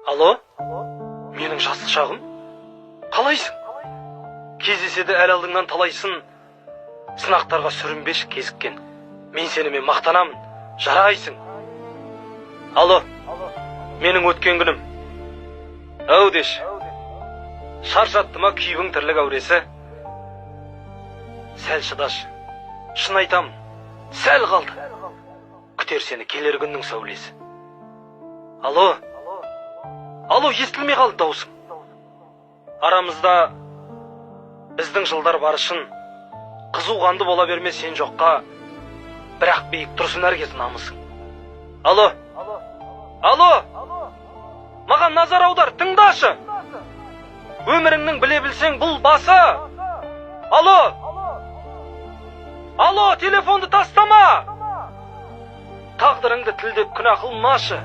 Алло? Менің жасыл шағым? Қалайсың? Кездеседе әл алдыңнан талайсын, сынақтарға сүрінбеші кезіккен. Мен сенімен мақтанамын, жарайсың. Алло, менің өткен күнім. Әу деш, шаршатты ма күйбің тірлік әуресі? Сәл шыдаш, шын айтам, сәл қалды. Күтер сені келер күннің сәулесі. Алло, естілмей қалды даусың. Арамызда біздің жылдар барышын, қызу қанды бола берме сен жоққа, бірақ биік тұрсын әркез намысың. Алло, маған назар аудар, тыңдашы. Өміріңнің біле білсең бұл басы. Алло, телефонды тастама. Тағдырыңды тілдеп күнә қылмашы.